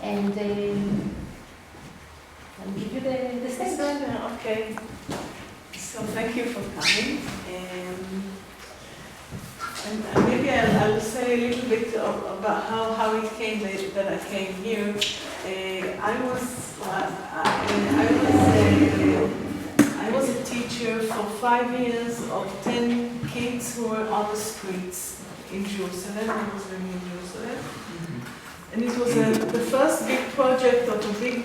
And I'll give you the stage. Okay. So thank you for coming. And maybe I'll say a little bit about how it came that I came here. I was a teacher for 5 years of 10 kids who were on the streets in Jerusalem. I was living in Jerusalem. And it was the first big project of a big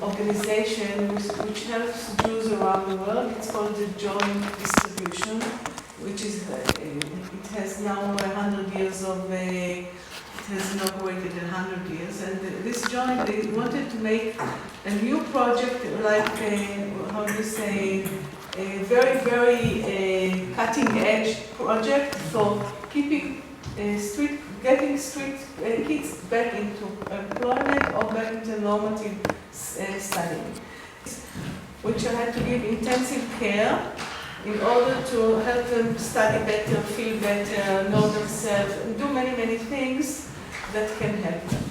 organization which helps Jews around the world. It's called the Joint Distribution, which is, it has now 100 years of, it has inaugurated 100 years. And this joint, they wanted to make a new project, like, how do you say, a very, very cutting edge project for keeping getting street kids back into employment or back into normative studying, which I had to give intensive care in order to help them study better, feel better, know themselves, and do many, many things that can help them.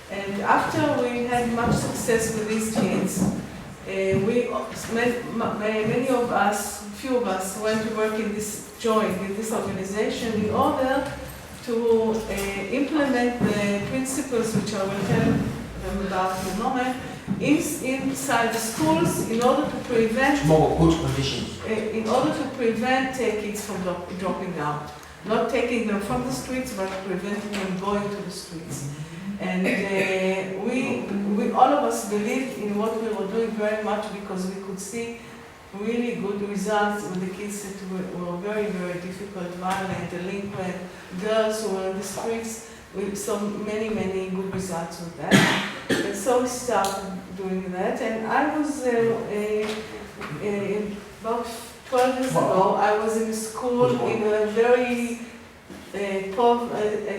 And after we had much success with these kids, many of us, few of us, went to work in this joint, in this organization, in order to implement the principles which I will tell them about in a moment, inside the schools in order to prevent kids from dropping out. Not taking them from the streets, but preventing them going to the streets. And we all of us believed in what we were doing very much because we could see really good results with the kids that were very, very difficult, violent, delinquent, girls who were in the streets. We saw many, many good results with that. And so we started doing that. And I was, about 12 years ago, I was in a school in a very poor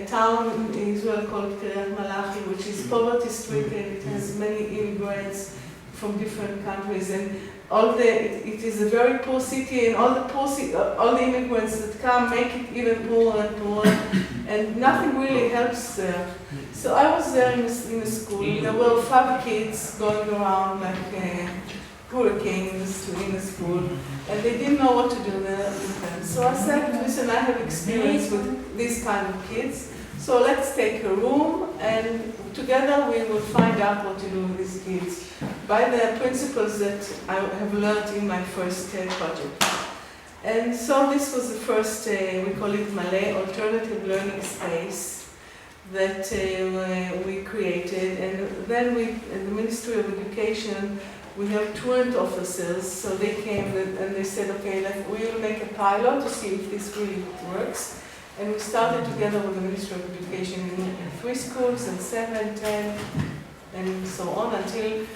town in Israel called MALEH, which is poverty-stricken. It has many immigrants from different countries. And it is a very poor city, and all the immigrants that come make it even poorer and poorer, and nothing really helps there. So I was there in a school. There were 5 kids going around like hurricanes in the school, and they didn't know what to do there with them. So I said, listen, I have experience with these kind of kids, so let's take a room, and together we will find out what to do with these kids by the principles that I have learned in my first project. And so this was the first, we call it MALEH, Alternative Learning Space, that we created. And then in the Ministry of Education, we have truant officers, so they came and they said, okay, we will make a pilot to see if this really works. And we started together with the Ministry of Education in 3 schools, and 7, 10, and so on, until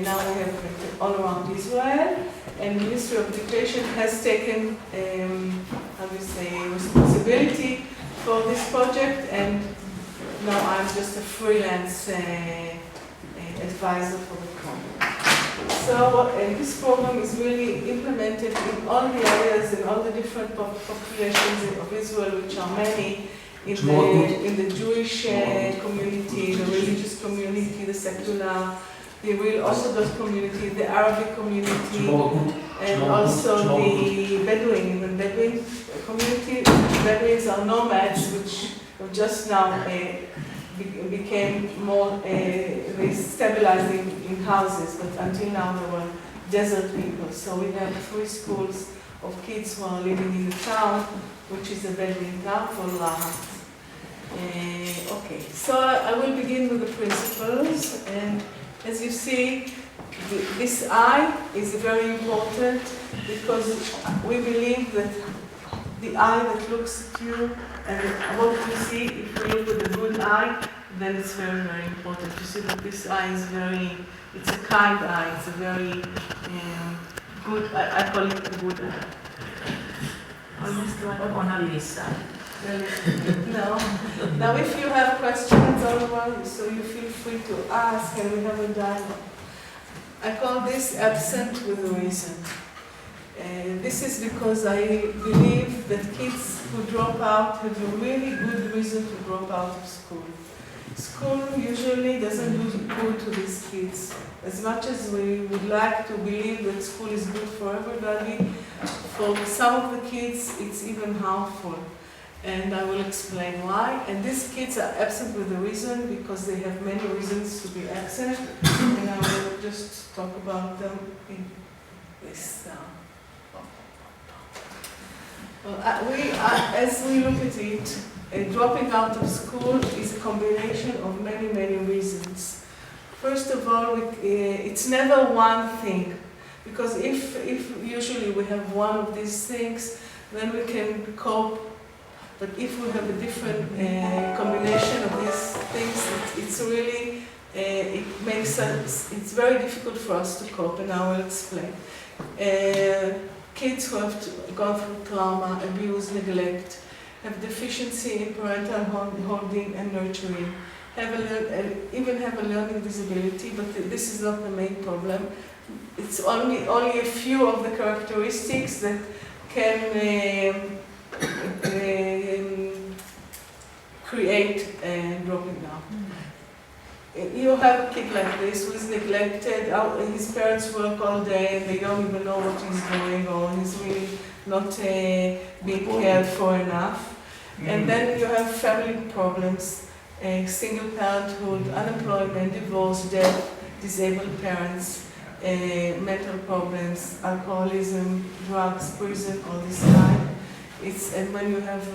now we have it all around Israel. And the Ministry of Education has taken, responsibility for this project, and now I'm just a freelance advisor for the program. So this program is really implemented in all the areas, in all the different populations of Israel, which are many, in the Jewish community, the religious community, the secular, the real Orthodox community, the Arabic community, and also the Bedouin community. Bedouins are nomads, which just now became more, they stabilized in houses, but until now they were desert people. So we have 3 schools of kids who are living in the town, which is a Bedouin town called Rahat. Okay, so I will begin with the principles, and as you see, this eye is very important because we believe that the eye that looks at you and what you see, if you look with a good eye, then it's very, very important to see that this eye is it's a kind eye, it's a very good, I call it a good eye. Almost like Mona Lisa. No. Now if you have questions all around you, so you feel free to ask and we have a dialogue. I call this absent with a reason. This is because I believe that kids who drop out have a really good reason to drop out of school. School usually doesn't do kids. As much as we would like to believe that school is good for everybody, for some of the kids it's even harmful. And I will explain why. And these kids are absent with a reason, because they have many reasons to be absent. And I will just talk about them in this. Well, as we look at it, dropping out of school is a combination of many, many reasons. First of all, it's never one thing, because if usually we have one of these things, then we can cope. But if we have a different combination of these things, it's really, it makes sense. It's very difficult for us to cope, and I will explain. Kids who have gone through trauma, abuse, neglect, have deficiency in parental holding and nurturing, even have a learning disability, but this is not the main problem. It's only a few of the characteristics that can create dropping out. You have a kid like this who is neglected, his parents work all day and they don't even know what he's doing, or he's really not being cared for enough. And then you have family problems, single parenthood, unemployment, divorce, death, disabled parents, mental problems, alcoholism, drugs, prison, all this kind. And when you have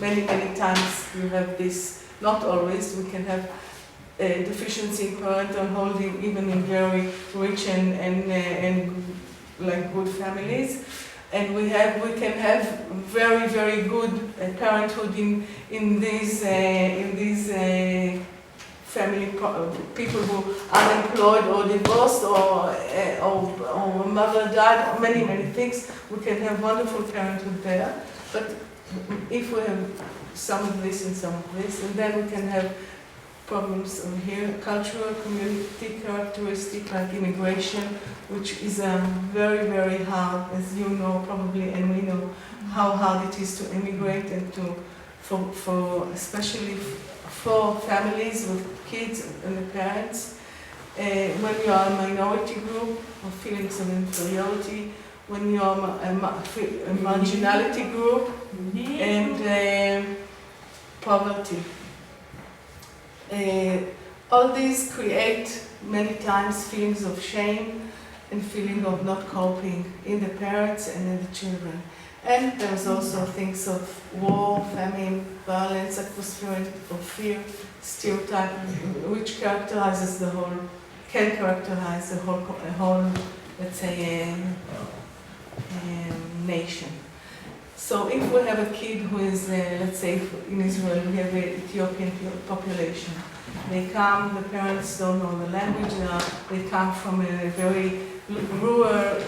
many times you have this, not always, we can have deficiency in parental holding even in very rich and like good families. And we can have very good parenthood in these family people who are unemployed or divorced or mother died, or many things. We can have wonderful parenthood there. But if we have some of this and some of this, and then we can have problems over here, cultural, community characteristic like immigration, which is very hard, as you know probably, and we know how hard it is to immigrate, and especially for families with kids and the parents. When you are a minority group, or feelings of inferiority, when you are a marginality group, and poverty. All these create many times feelings of shame and feeling of not coping in the parents and in the children. And there's also things of war, famine, violence, atmosphere of fear, stereotype, which can characterize the whole, let's say, nation. So if we have a kid who is, let's say in Israel, we have an Ethiopian population. They come, the parents don't know the language, they come from a very rural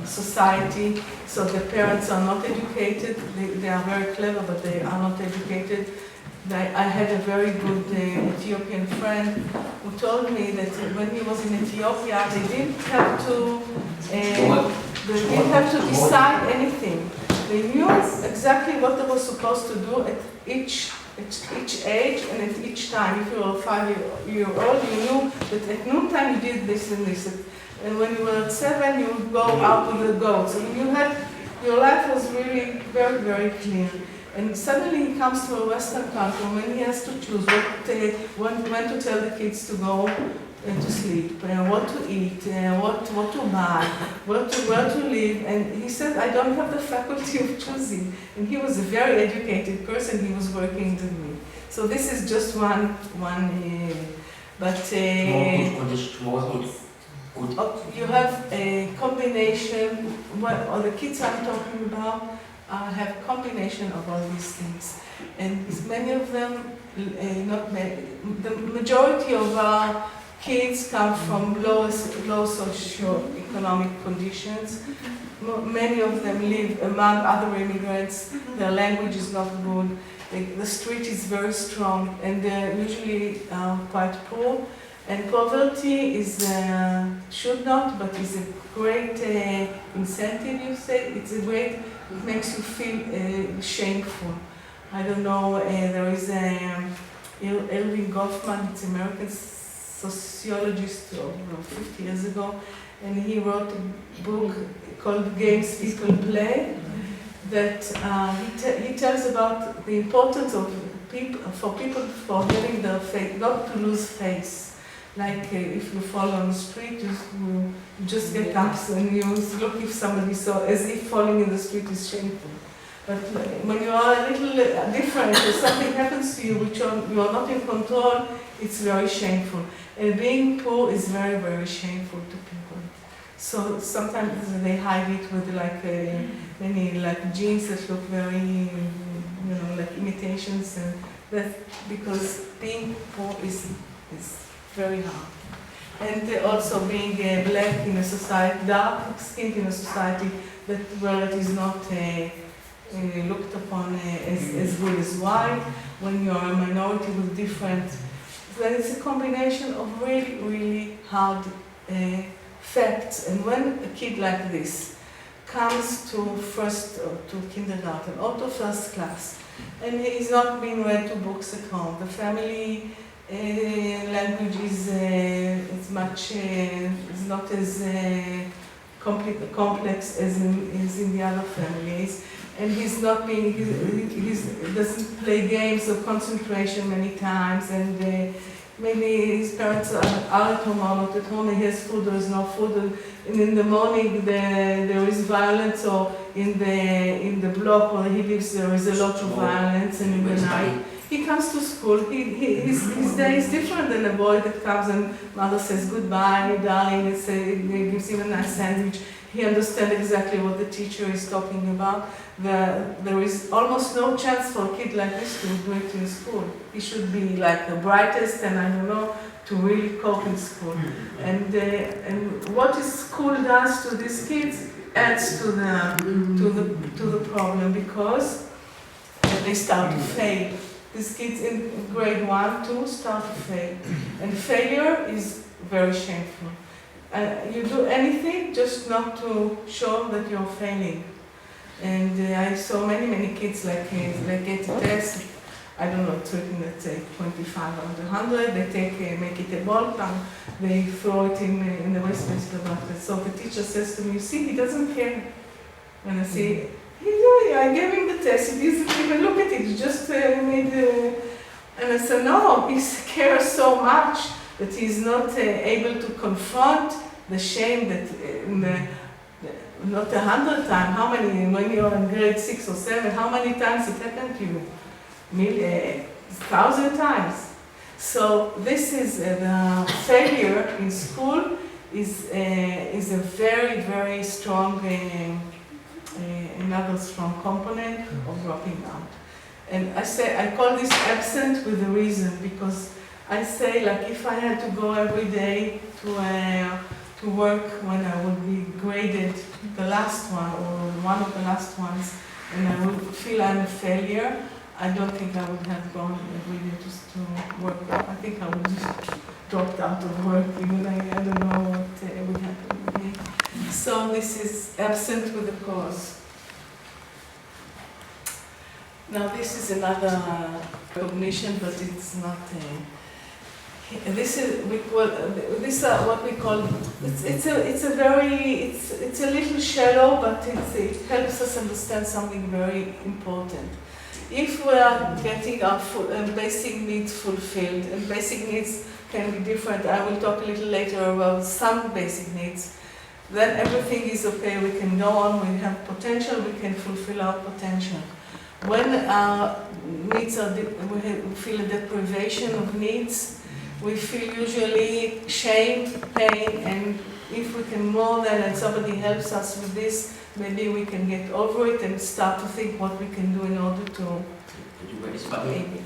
society, so the parents are not educated. They are very clever, but they are not educated. I had a very good Ethiopian friend who told me that when he was in Ethiopia, they didn't have to decide anything. They knew exactly what they were supposed to do at each age and at each time. If you were 5-year-old, you knew that at noontime you did this and this. And when you were at 7, you would go out with the goats. So your life was really very clear. And suddenly he comes to a Western country when he has to choose when to tell the kids to go to sleep, what to eat, what to buy, where to live. And he said, I don't have the faculty of choosing. And he was a very educated person. He was working with me. So this is just one. You have a combination. Or the kids I'm talking about have combination of all these things, and many of them, not many, the majority of our kids come from low socio-economic conditions. Many of them live among other immigrants. Their language is not good. The street is very strong, and they're usually quite poor. And poverty should not, but is a great incentive, you say. It makes you feel shameful. I don't know, there is Erving Goffman, it's an American sociologist of 50 years ago, and he wrote a book called Games People Play, that he tells about the importance of people for having their faith, not to lose face. Like if you fall on the street, you just get up and you look if somebody saw, as if falling in the street is shameful. But when you are a little different, or something happens to you which you are not in control, it's very shameful. And being poor is very, very shameful to people. So sometimes they hide it with like many like jeans that look very, like imitations, and that's because being poor is very hard. And also being black in a society, dark-skinned in a society where it is not looked upon as good as white, when you are a minority with different, then it's a combination of really, really hard facts. And when a kid like this comes to kindergarten or to first class, and he's not being read to books at home, the family language is not as complex as in the other families, and he's not being, he doesn't play games of concentration many times, and maybe his parents are at home or not at home, and he has food, there is no food, and in the morning there is violence, or in the block where he lives there is a lot of violence, and in the night he comes to school, his day is different than a boy that comes and mother says goodbye, darling, and gives him a nice sandwich. He understands exactly what the teacher is talking about. There is almost no chance for a kid like this to do it in school. He should be like the brightest, and I don't know, to really cope in school. And what school does to these kids adds to the problem, because they start to fail. These kids in grade 1, 2 start to fail, and failure is very shameful. You do anything just not to show that you're failing. And I saw many kids like get a test. I don't know, it's written, let's say 25 out of 100. They make it a ball pen, they throw it in the wastebasket bucket. So the teacher says to me, "You see, he doesn't care." And I say, I gave him the test, he doesn't even look at it, he just made and I said, no, he cares so much that he's not able to confront the shame that not 100 times, how many, when you're in grade 6 or 7, how many times it happened to you? 1,000 times. So this is the failure in school is a very, very strong another strong component of dropping out. And I call this absent with a reason, because I say, like, if I had to go every day to work when I would be graded the last one or one of the last ones, and I would feel I'm a failure, I don't think I would have gone every day just to work. I think I would just dropped out of work, even I don't know what would happen with me. So this is absent with a cause. Now this is another recognition, but it's not. This is what we call. It's a little shallow, but it helps us understand something very important. If we are getting our basic needs fulfilled, and basic needs can be different, I will talk a little later about some basic needs, then everything is okay, we can go on, we have potential, we can fulfill our potential. When our needs are, we feel a deprivation of needs, we feel usually shame, pain, and if we can more than, and somebody helps us with this, maybe we can get over it and start to think what we can do in order to maybe.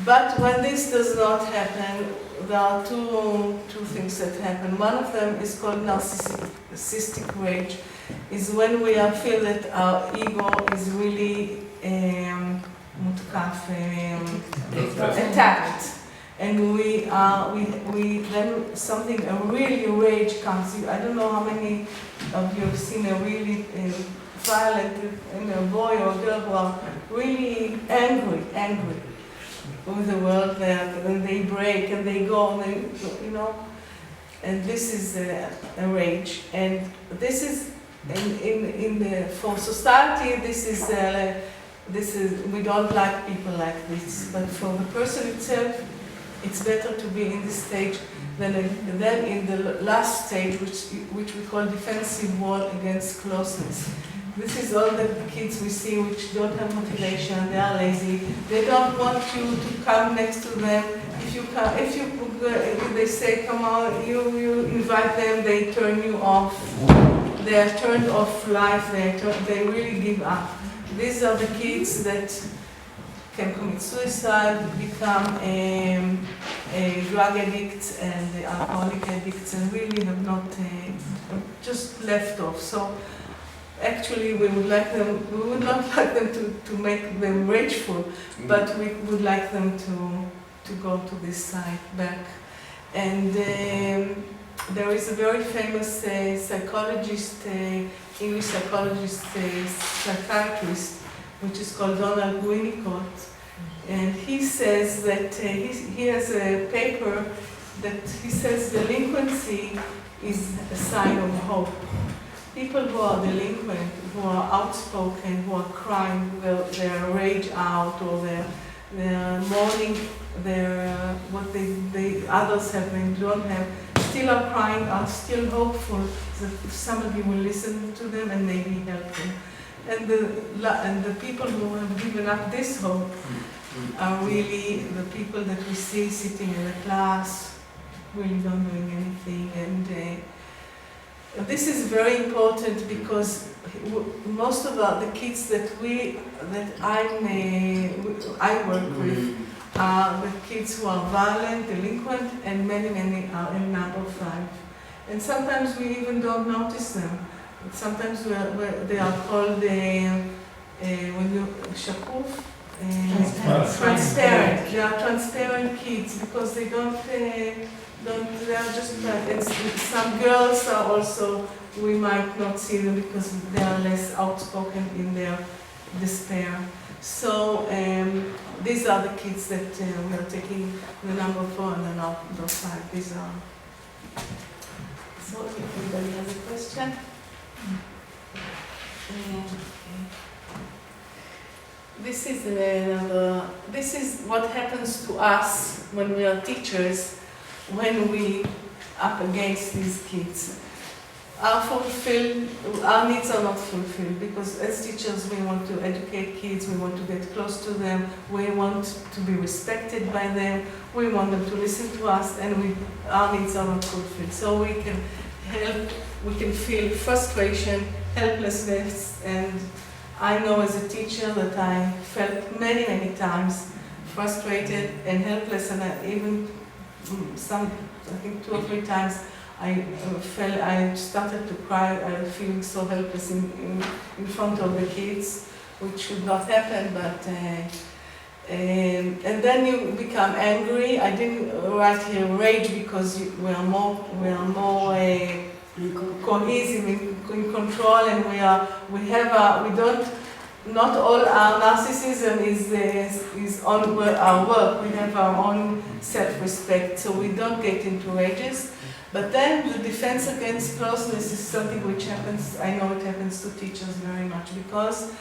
But when this does not happen, there are two things that happen. One of them is called narcissistic rage. Is when we feel that our ego is really attacked, and we then something, a really rage comes. I don't know how many of you have seen a really violent boy or girl who are really angry. with the world there, and they break and they go, and they, you know, and this is a rage, and this is for society. This is we don't like people like this, but for the person itself, it's better to be in this stage than in the last stage, which we call defensive wall against closeness. This is all the kids we see which don't have motivation, they are lazy, they don't want you to come next to them. If they say come on, you invite them, they turn you off. They are turned off life, they really give up. These are the kids that can commit suicide, become drug addicts and alcoholic addicts, and really have not just left off. So actually, we would not like them to make them rageful, but we would like them to go to this side back. And there is a very famous psychologist, English psychologist, psychiatrist, which is called Donald Winnicott, and he says that he has a paper that he says delinquency is a sign of hope. People who are delinquent, who are outspoken, who are crying their rage out, or they're mourning what they others have and don't have, still are crying, are still hopeful that somebody will listen to them and maybe help them. And the people who have given up this hope are really the people that we see sitting in the class, really not doing anything. And this is very important because most of the kids that I work with are the kids who are violent, delinquent, and many are in number 5. And sometimes we even don't notice them. Sometimes they are called transparent. They are transparent kids because they they are just bad. And some girls are also, we might not see them because they are less outspoken in their despair. So these are the kids that we are taking the number 4 and the number 5. These are. So if anybody has a question? This is what happens to us when we are teachers, when we up against these kids. Our needs are not fulfilled because as teachers we want to educate kids, we want to get close to them, we want to be respected by them, we want them to listen to us, and our needs are not fulfilled. So we can help, we can feel frustration, helplessness, and I know as a teacher that I felt many times frustrated and helpless, and I even I think 2 or 3 times I started to cry, feeling so helpless in front of the kids, which should not happen, but and then you become angry. I didn't write here rage because we are more cohesive, in control, and not all our narcissism is on our work. We have our own self-respect, so we don't get into rages. But then the defense against closeness is something which happens, I know it happens to teachers very much, because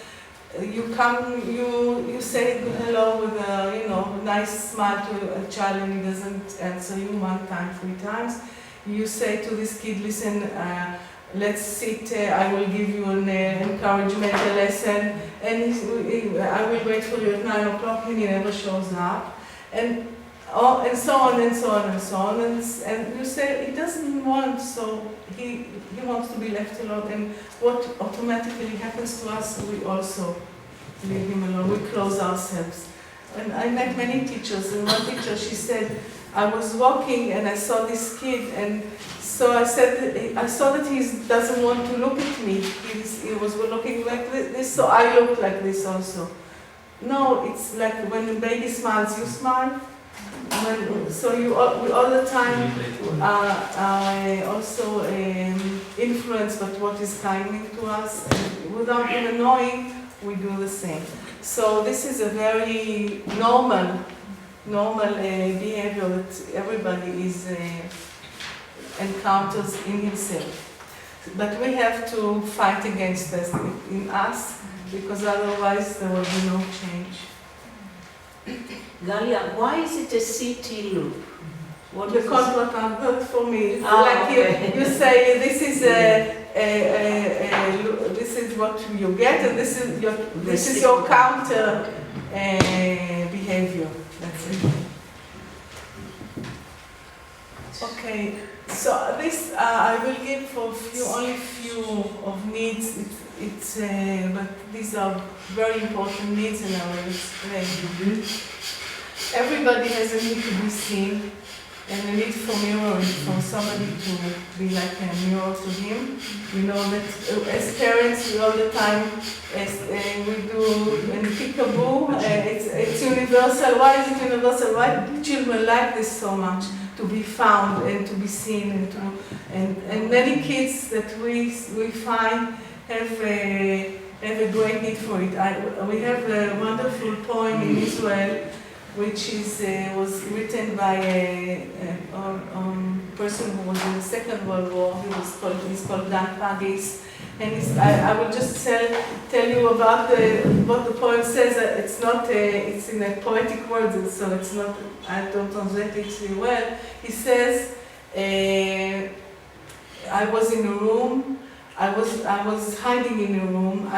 you say hello with a nice smile to a child and he doesn't answer you 1 time, 3 times. You say to this kid, listen, let's sit, I will give you an encouragemental lesson, and I will wait for you at 9 o'clock, and he never shows up. And so on and so on and so on. And you say, he doesn't want, so he wants to be left alone. And what automatically happens to us, we also leave him alone. We close ourselves. And I met many teachers, and one teacher, she said, I was walking and I saw this kid, and so I said, I saw that he doesn't want to look at me. He was looking like this, so I looked like this also. No, it's like when a baby smiles, you smile. So we all the time are also influenced by what is coming to us, and without even knowing, we do the same. So this is a very normal normal behavior that everybody encounters in himself. But we have to fight against this in us, because otherwise there will be no change. Galia, why is it a CT loop? Because what I've heard for me is okay. you say this is this is what you get, and this is your counter behavior. That's it. Okay, so this I will give for only few of needs. But these are very important needs, and I will explain. Everybody has a need to be seen, and a need for mirroring, for somebody to be like a mirror to him. We know that as parents, we all the time, we do in peekaboo, it's universal. Why is it universal? Why do children like this so much? To be found and to be seen, and many kids that we find have a great need for it. We have a wonderful poem in Israel, which was written by a person who was in the Second World War. He's called Dan Pagis, and I will just tell you about what the poem says. It's not it's in a poetic words, so it's not. I don't translate it too well. He says, "I was in a room. I was hiding in a room,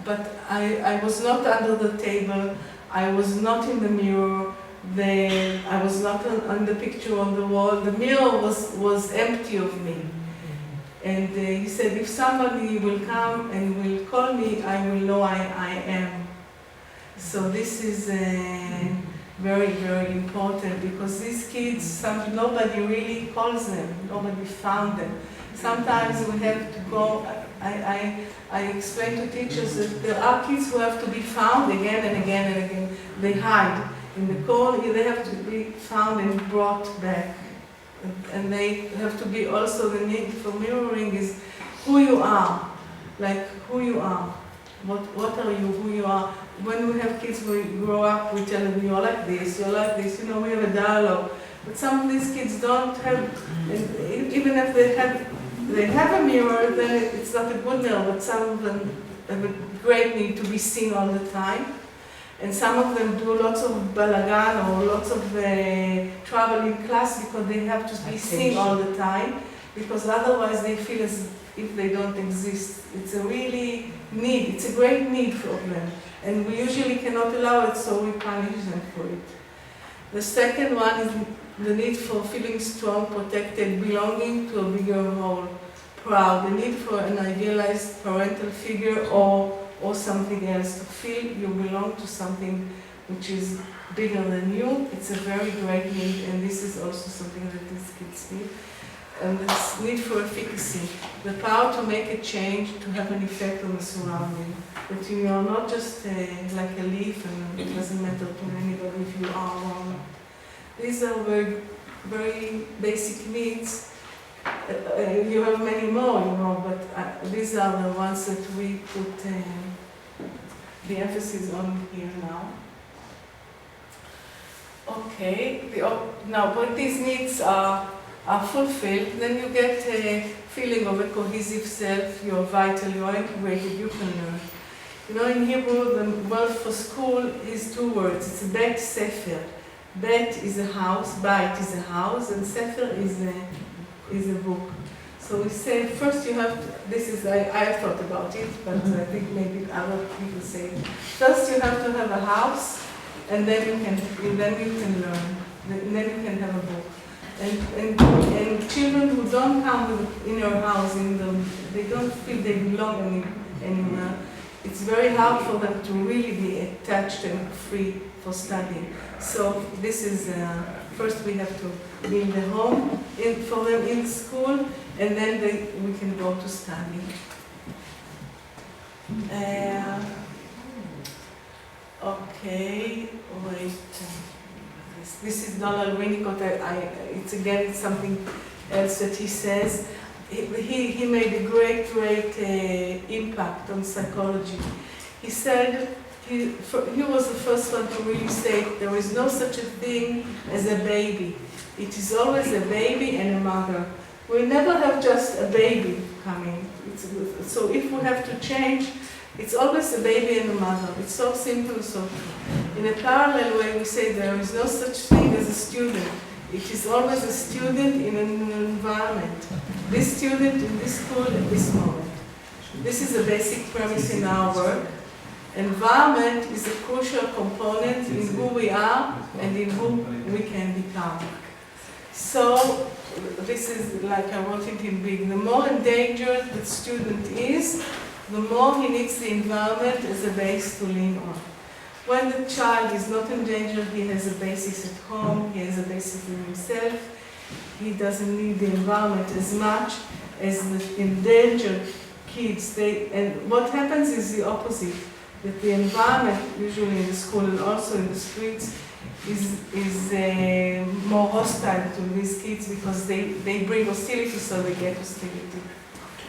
but I was not under the table. I was not in the mirror. I was not on the picture on the wall. The mirror was empty of me." And he said, "If somebody will come and will call me, I will know I am." So this is very, very important, because these kids, nobody really calls them. Nobody found them. Sometimes we have to go. I explain to teachers that there are kids who have to be found again and again and again. They hide in the corner. They have to be found and brought back. And they have to be also, the need for mirroring is who you are, like who you are. What are you, who you are. When we have kids, we grow up, we tell them, you're like this, we have a dialogue. But some of these kids don't have, even if they have a mirror, then it's not a good mirror, but some of them have a great need to be seen all the time. And some of them do lots of balagan or lots of trouble in class because they have to be seen all the time, because otherwise they feel as if they don't exist. It's a really need, it's a great need for them. And we usually cannot allow it, so we punish them for it. The second one is the need for feeling strong, protected, belonging to a bigger whole, proud, the need for an idealized parental figure or something else, to feel you belong to something which is bigger than you. It's a very great need, and this is also something that these kids need. And this need for efficacy, the power to make a change, to have an effect on the surrounding. That you are not just like a leaf, and it doesn't matter to anybody if you are or not. These are very, very basic needs. You have many more, but these are the ones that we put the emphasis on here now. Okay, now when these needs are fulfilled, then you get a feeling of a cohesive self. You're vital, you're integrated, you can learn. In Hebrew, the word for school is two words. It's bet sefer. Bet is a house, bait is a house, and sefer is a book. So we say first you have to, I have thought about it, but I think maybe other people say it. First you have to have a house, and then you can learn, and then you can have a book. And children who don't come with inner house in them, they don't feel they belong anywhere. It's very hard for them to really be attached and free for studying. So this is, first we have to build a home for them in school, and then we can go to study. Okay, wait. This is Donald Winnicott. It's something else that he says. He made a great impact on psychology. He said he was the first one to really say there is no such a thing as a baby. It is always a baby and a mother. We never have just a baby coming. So if we have to change, it's always a baby and a mother. It's so simple. So in a parallel way, we say there is no such thing as a student. It is always a student in an environment. This student in this school at this moment. This is a basic premise in our work. Environment is a crucial component in who we are and in who we can become. So this is like I wrote it in big. The more endangered the student is, the more he needs the environment as a base to lean on. When the child is not endangered, he has a basis at home, he has a basis in himself. He doesn't need the environment as much as the endangered kids. And what happens is the opposite, that the environment, usually in the school and also in the streets, is more hostile to these kids because they bring hostility, so they get hostility.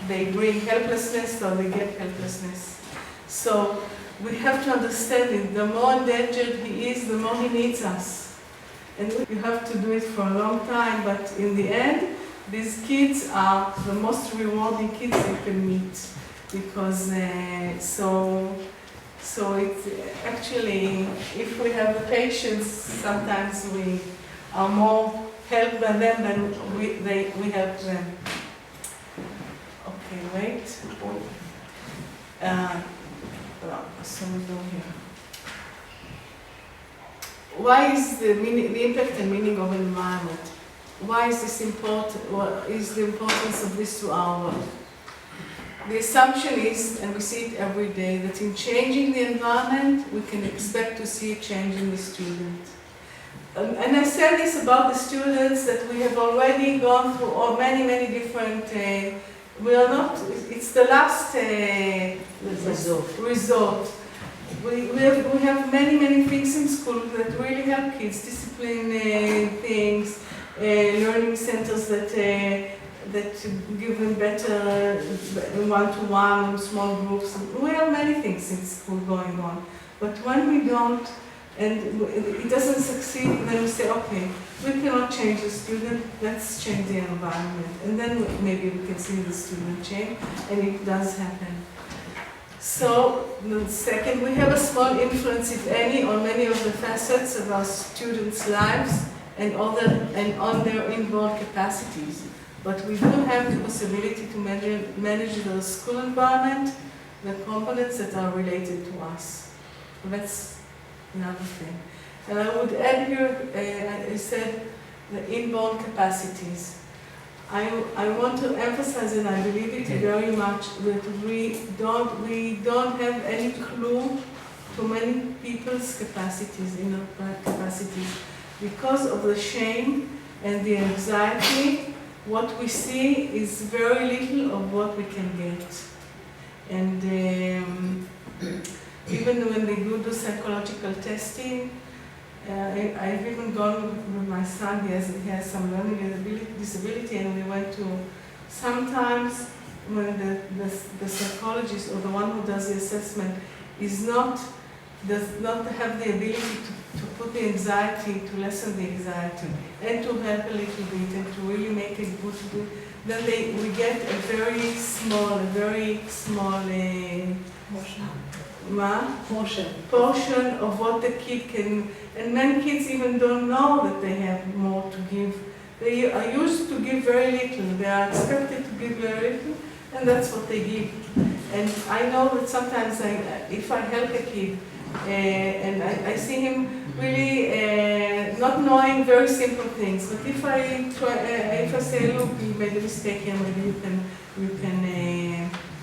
They bring helplessness, so they get helplessness. So we have to understand it. The more endangered he is, the more he needs us. And you have to do it for a long time, but in the end, these kids are the most rewarding kids you can meet. Because, so it's actually, if we have the patience, sometimes we are more helped by them than we help them. Okay, wait. So we go here. Why is the impact and meaning of environment? Why is this important? What is the importance of this to our work? The assumption is, and we see it every day, that in changing the environment, we can expect to see a change in the student. And I said this about the students that we have already gone through many, many different, we are not, it's the last resort. We have many, many things in school that really help kids, discipline things, learning centers that give them better one-to-one, small groups. We have many things in school going on. But when we don't, and it doesn't succeed, then we say, okay, we cannot change the student, let's change the environment. And then maybe we can see the student change, and it does happen. So, the second, we have a small influence, if any, on many of the facets of our students' lives and on their inborn capacities. But we do have the possibility to manage the school environment, the components that are related to us. That's another thing. And I would add here, I said, the inborn capacities. I want to emphasize, and I believe it very much, that we don't have any clue to many people's capacities, inner capacities. Because of the shame and the anxiety, what we see is very little of what we can get. And even when they do psychological testing, I've even gone with my son, he has some learning disability, and we went to, sometimes when the psychologist or the one who does the assessment does not have the ability to put the anxiety, to lessen the anxiety, and to help a little bit, and to really make it good, then we get a very small portion of what the kid can, and many kids even don't know that they have more to give. They are used to give very little, they are expected to give very little, and that's what they give. And I know that sometimes if I help a kid, and I see him really not knowing very simple things, but if I say, look, you made a mistake here, maybe you can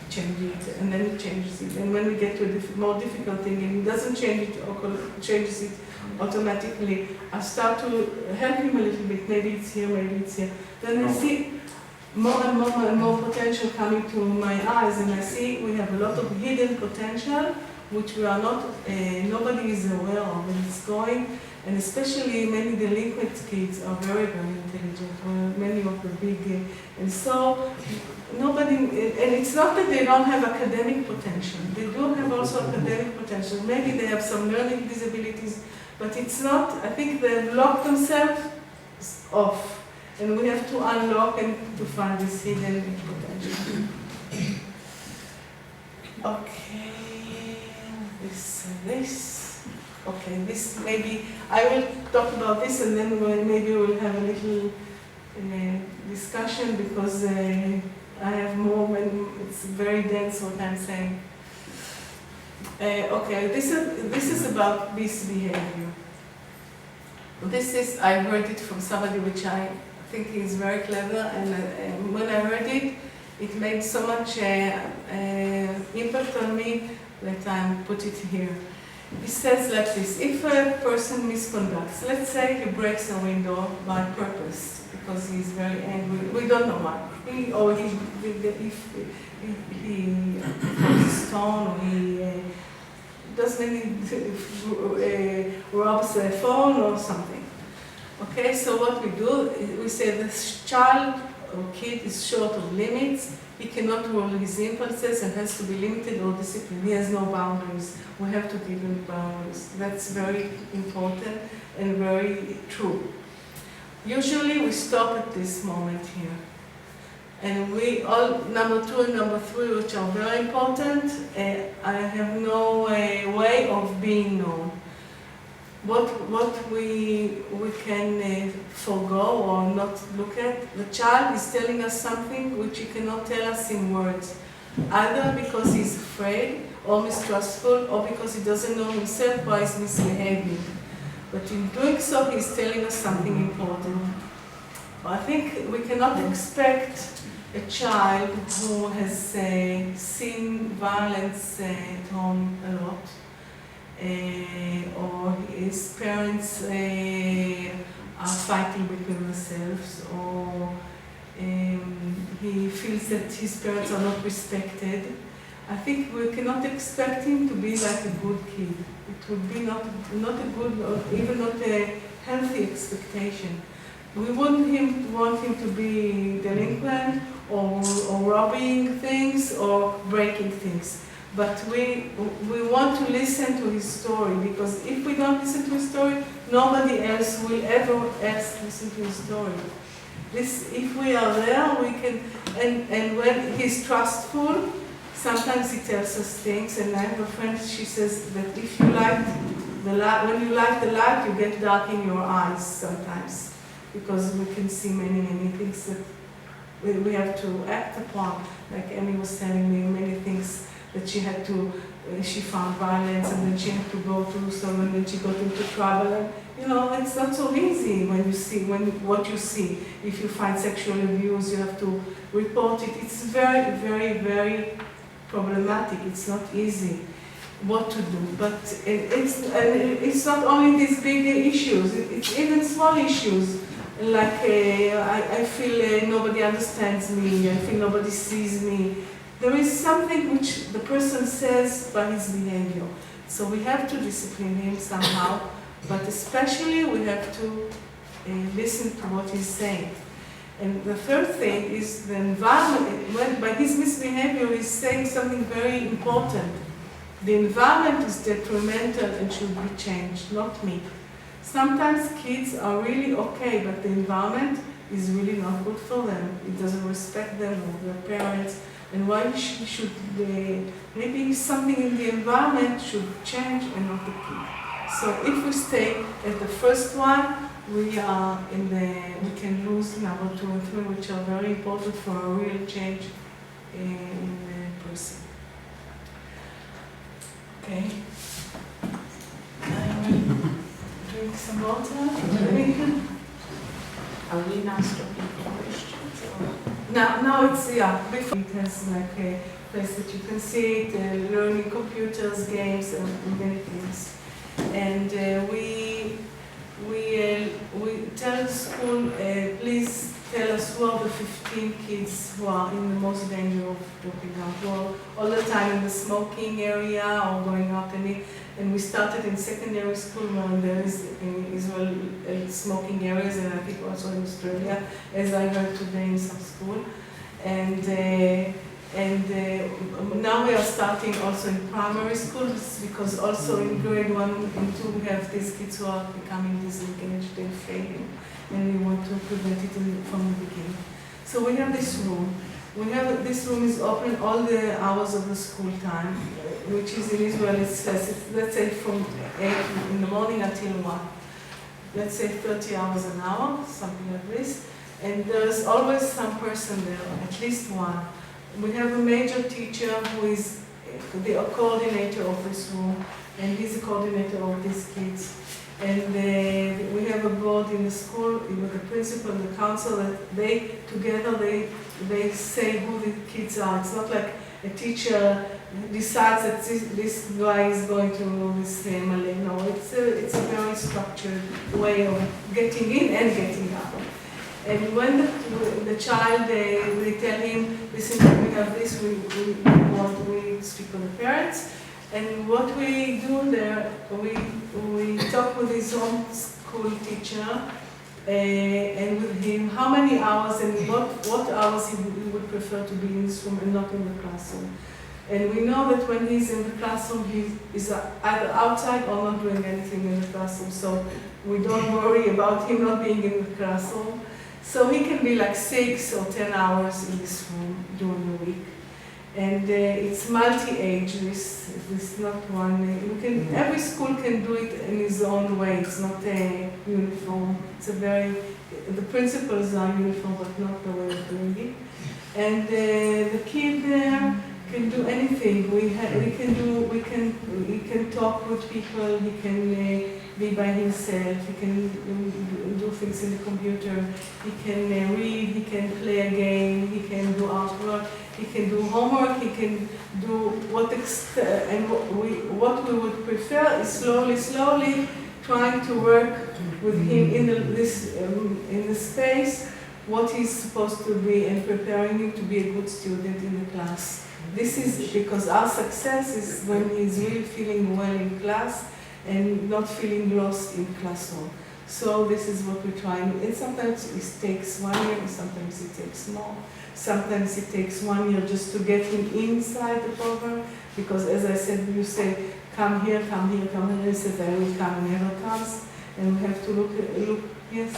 change it, and then he changes it. And when we get to a more difficult thing, and he doesn't change it or changes it automatically, I start to help him a little bit. Maybe it's here, maybe it's here. Then I see more and more potential coming to my eyes, and I see we have a lot of hidden potential, which we are not, nobody is aware of, and it's going, And especially many delinquent kids are very, very intelligent, many of the big, and so nobody, and it's not that they don't have academic potential. They do have also academic potential. Maybe they have some learning disabilities, but it's not, I think they've locked themselves off. And we have to unlock and to find this hidden potential. Okay, this. Okay, this maybe, I will talk about this and then maybe we'll have a little discussion because I have more when it's very dense what I'm saying. Okay, this is about misbehavior. This is, I heard it from somebody which I think is very clever, and when I heard it, it made so much impact on me that I put it here. It says like this: if a person misconducts, let's say he breaks a window by purpose because he's very angry, we don't know why, or he throws a stone, or he does robs a phone or something. Okay, so what we do, we say this child or kid is short of limits, he cannot rule his impulses and has to be limited or disciplined. He has no boundaries. We have to give him boundaries. That's very important and very true. Usually we stop at this moment here. And we all, number 2 and number 3, which are very important, I have no way of being known. What we can forego or not look at, the child is telling us something which he cannot tell us in words, either because he's afraid or mistrustful or because he doesn't know himself why he's misbehaving. But in doing so, he's telling us something important. I think we cannot expect a child who has seen violence at home a lot, or his parents are fighting between themselves, or he feels that his parents are not respected. I think we cannot expect him to be like a good kid. It would be not a good, or even not a healthy expectation. We wouldn't want him to be delinquent or robbing things or breaking things. But we want to listen to his story, because if we don't listen to his story, nobody else will ever listen to his story. If we are there, we can, and when he's trustful, sometimes he tells us things, and I have a friend, she says that if you light the light, when you light the light, you get dark in your eyes sometimes, because we can see many, many things that we have to act upon. Like Emmy was telling me, many things that she had to, she found violence and then she had to go through some, and then she got into trouble. And, you know, it's not so easy when you see, what you see. If you find sexual abuse, you have to report it. It's very, very, very problematic. It's not easy what to do. But it's not only these big issues, it's even small issues. Like I feel nobody understands me, I feel nobody sees me. There is something which the person says by his behavior. So we have to discipline him somehow, but especially we have to listen to what he's saying. And the third thing is the environment. When, by his misbehavior, he's saying something very important. The environment is detrimental and should be changed, not me. Sometimes kids are really okay, but the environment is really not good for them. It doesn't respect them or their parents. And why should they, maybe something in the environment should change and not the kid. So if we stay at the first one, we can lose number 2 and 3, which are very important for a real change in the person. Okay. I will drink some water. Are we now stopping for questions? Now it's, yeah, before it has like a place that you can see it, learning computers, games, and many things. And we tell the school, please tell us who are the 15 kids who are in the most danger of dropping out, who are all the time in the smoking area or going out and And we started in secondary school when there is in Israel smoking areas, and I think also in Australia, as I heard today in some school. And now we are starting also in primary schools, because also in grade 1 and 2 we have these kids who are becoming disengaged and failing, and we want to prevent it from the beginning. So we have this room. This room is open all the hours of the school time, which is in Israel, it's let's say from 8 in the morning until 1. Let's say 30 hours an hour, something like this. And there's always some person there, at least one. We have a major teacher who is the coordinator of this room, and he's the coordinator of these kids. And we have a board in the school with the principal and the council that they together they say who the kids are. It's not like a teacher decides that this guy is going to this MALEH. No, it's a very structured way of getting in and getting out. And when the child, they tell him, listen, we have this, we speak with the parents. And what we do there, we talk with his own school teacher and with him how many hours and what hours he would prefer to be in this room and not in the classroom. And we know that when he's in the classroom, he is either outside or not doing anything in the classroom. So we don't worry about him not being in the classroom. So he can be like 6 or 10 hours in this room during the week. And it's multi-age, this is not one, every school can do it in its own way, it's not uniform, the principles are uniform but not the way of doing it. And the kid there can do anything, he can talk with people, he can be by himself, he can do things in the computer, he can read, he can play a game, he can do artwork, he can do homework, he can do what we would prefer is slowly trying to work with him in the space what he's supposed to be and preparing him to be a good student in the class. This is because our success is when he's really feeling well in class and not feeling lost in classroom. So this is what we're trying. And sometimes it takes 1 year, and sometimes it takes more. Sometimes it takes 1 year just to get him inside the program, because as I said, you say, come here, come here, come here. He says, I will come, and never comes. And we have to look, yes?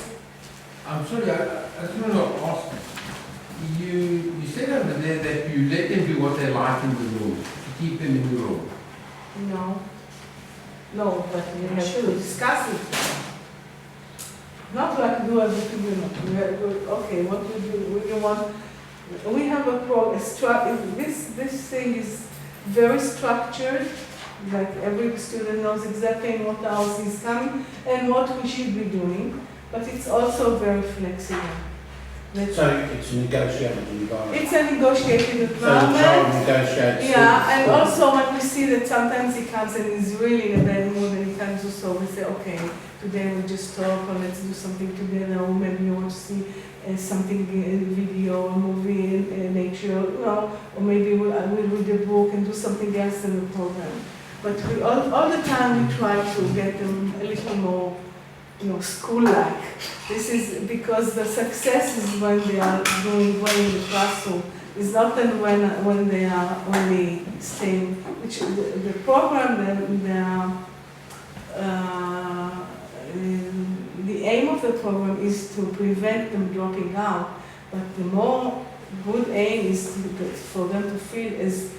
I'm sorry, I just want to ask, you said over there that you let them do what they like in the room, to keep them in the room. No, but we have to discuss it. Not like do everything, okay, what we do, we have a program, this thing is very structured, like every student knows exactly in what hours he's coming and what we should be doing, but it's also very flexible. So it's negotiated environment. It's a negotiated So the child environment. negotiates. Yeah, and also when we see that sometimes he comes and he's really in a bad mood and he comes to so we say, okay, today we'll just talk or let's do something together, or maybe you want to see something in video or movie in nature, or maybe we'll read a book and do something else in the program. But we all the time we try to get them a little more school-like. This is because the success is when they are doing well in the classroom. It's not that when they are only staying, which the program, the aim of the program is to prevent them dropping out. But the more good aim is for them to feel as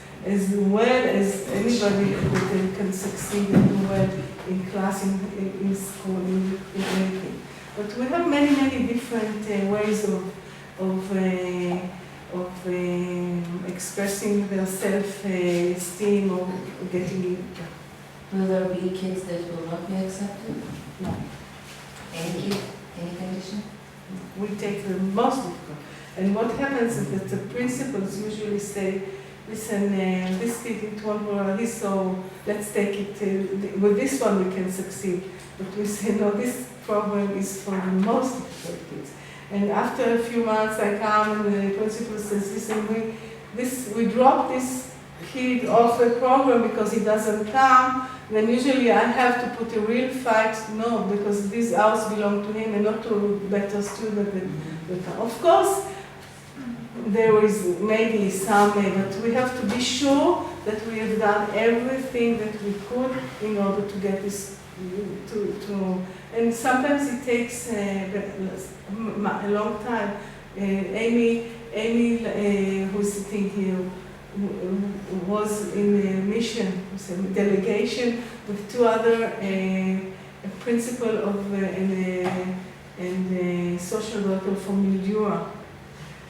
well as anybody that they can succeed and do well in class, in school, in anything. But we have many different ways of expressing their self-esteem or getting it. Will there be kids that will not be accepted? No. Any condition? We take the most difficult. And what happens is that the principals usually say, listen, this kid, it won't work, so let's take it, with this one we can succeed. But we say, no, this program is for the most difficult kids. And after a few months I come and the principal says, listen, we drop this kid off a program because he doesn't come, then usually I have to put a real fight, no, because this house belongs to him and not to a better student. Of course, there is maybe some, but we have to be sure that we have done everything that we could in order to get this and sometimes it takes a long time. Amy, who's sitting here, was in a mission, a delegation with two other a principal of and a social worker from Mildura.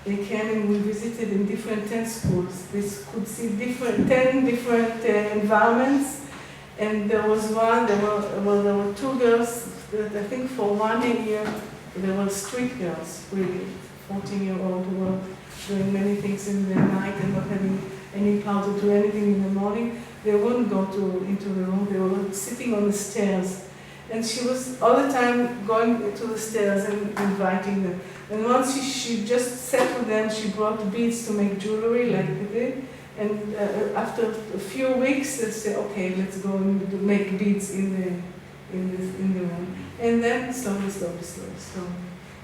They came and we visited in different 10 schools. They could see 10 different environments. And there was one, there were two girls that I think for 1 year, they were street girls, really, 14-year-old who were doing many things in the night and not having any power to do anything in the morning. They wouldn't go into the room, they were sitting on the stairs. And she was all the time going to the stairs and inviting them. And once she just sat with them, she brought beads to make jewelry like they did. And after a few weeks, they say, okay, let's go and make beads in the room. And then slowly,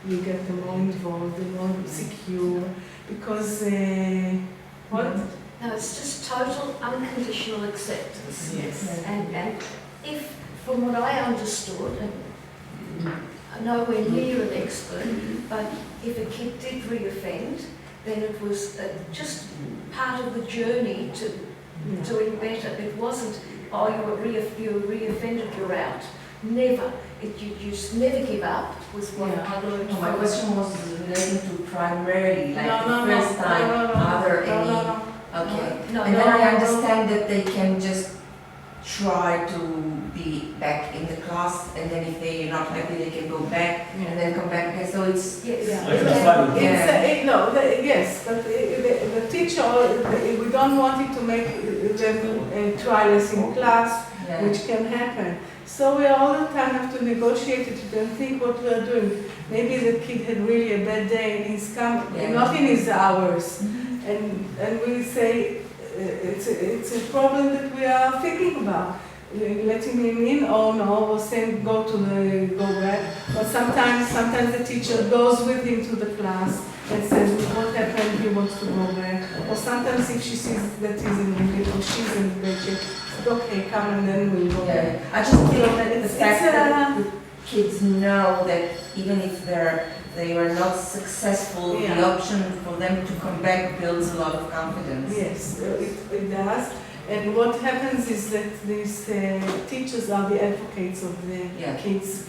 you get them more involved, the more secure, because what? No, it's just total unconditional acceptance. Yes. And if, from what I understood, and nowhere near an expert, but if a kid did reoffend, then it was just part of the journey to doing better. It wasn't, oh, you reoffended, you're out. Never. You just never give up was what I learned. No, my question was relating to primarily, like No, the first time, are there any? Okay. No, And then I understand that they can just try to be back in the class, and then if they're not happy, they can go back and then come back again. So it's yes. Yes, but the teacher, we don't want it to make them try less in class, which can happen. So we all the time have to negotiate it and think what we are doing. Maybe the kid had really a bad day and he's come, not in his hours, and we say it's a problem that we are thinking about. Letting him in, or no, or saying go back. But sometimes the teacher goes with him to the class and says what happened, he wants to go back. Or sometimes if she sees that he's in the or she's in the bed, she says, okay, come and then we'll go back. I just feel that the fact that the kids know that even if they were not successful, the option for them to come back builds a lot of confidence. Yes, it does. And what happens is that these teachers are the advocates of the kids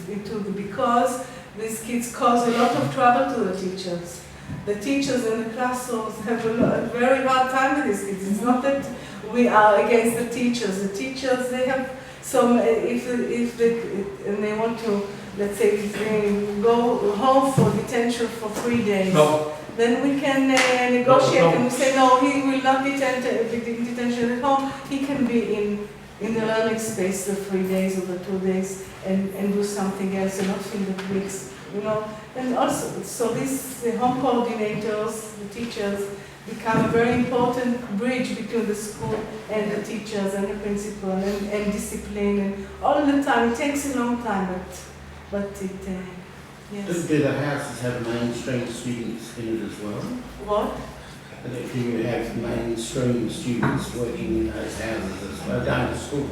because these kids cause a lot of trouble to the teachers. The teachers in the classrooms have a very hard time with these kids. It's not that we are against the teachers. The teachers, they have some, if they want to, let's say, if they go home for detention for 3 days. No. Then we can negotiate and we say, no, he will not be in detention at home. He can be in the learning space the 3 days or the 2 days and do something else and not fill the weeks, And also, so these home coordinators, the teachers, become a very important bridge between the school and the teachers and the principal and discipline and all the time. It takes a long time, but it. Yes. Do the houses have mainstream students in it as well? What? And do you have mainstream students working in those houses as well, going to school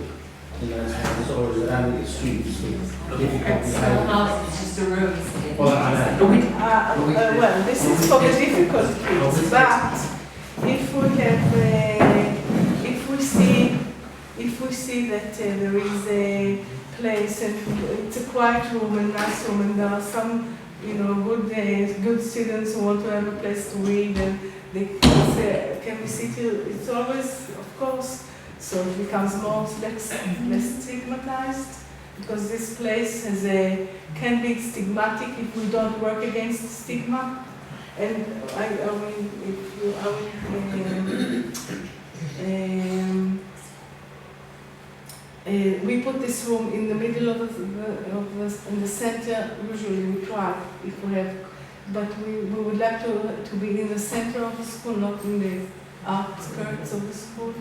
in those houses, or is it only the students with difficult behaviour? It's just the rooms. Well, I know. Well, this is for the difficult kids, but if we have, if we see that there is a place and it's a quiet room and nice room and there are some, good students who want to have a place to read and they say, can we sit here? It's always, of course, so it becomes less stigmatized because this place can be stigmatic if we don't work against stigma. And we put this room in the middle in the center. Usually we try if we have, but we would like to be in the center of the school, not in the outskirts of the school.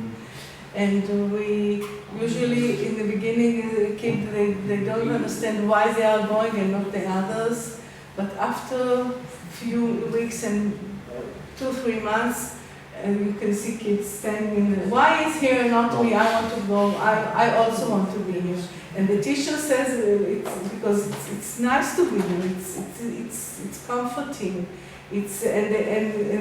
And we usually, in the beginning, the kids, they don't understand why they are going and not the others. But after a few weeks and 2-3 months, and you can see kids standing, why is here and not me? I want to go. I also want to be here. And the teacher says it's because it's nice to be here. It's comforting. And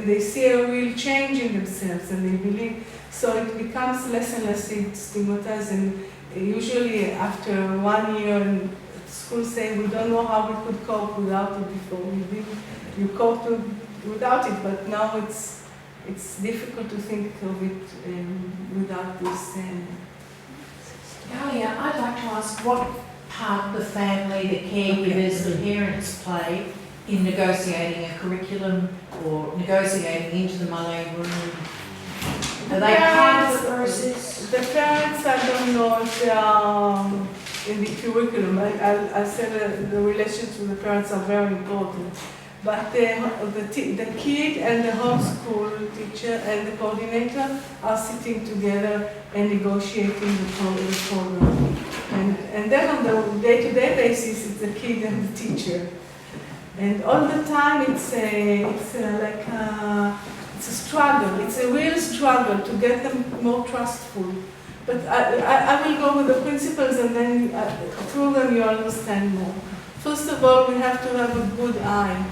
they see a real change in themselves, and they believe. So it becomes less and less stigmatized. And usually after 1 year, and school say we don't know how we could cope without it before. You coped without it, but now it's difficult to think of it without this. Galia, I'd like to ask what part the family, the caregivers, the parents play in negotiating a curriculum or negotiating into the MALEH room. Are they part of the process? The parents, I don't know if they are in the curriculum. I said the relations with the parents are very important. But the kid and the homeschool teacher and the coordinator are sitting together and negotiating the program. And then on the day-to-day basis, it's the kid and the teacher. And all the time, it's a struggle. It's a real struggle to get them more trustful. But I will go with the principles, and then through them you understand more. First of all, we have to have a good eye.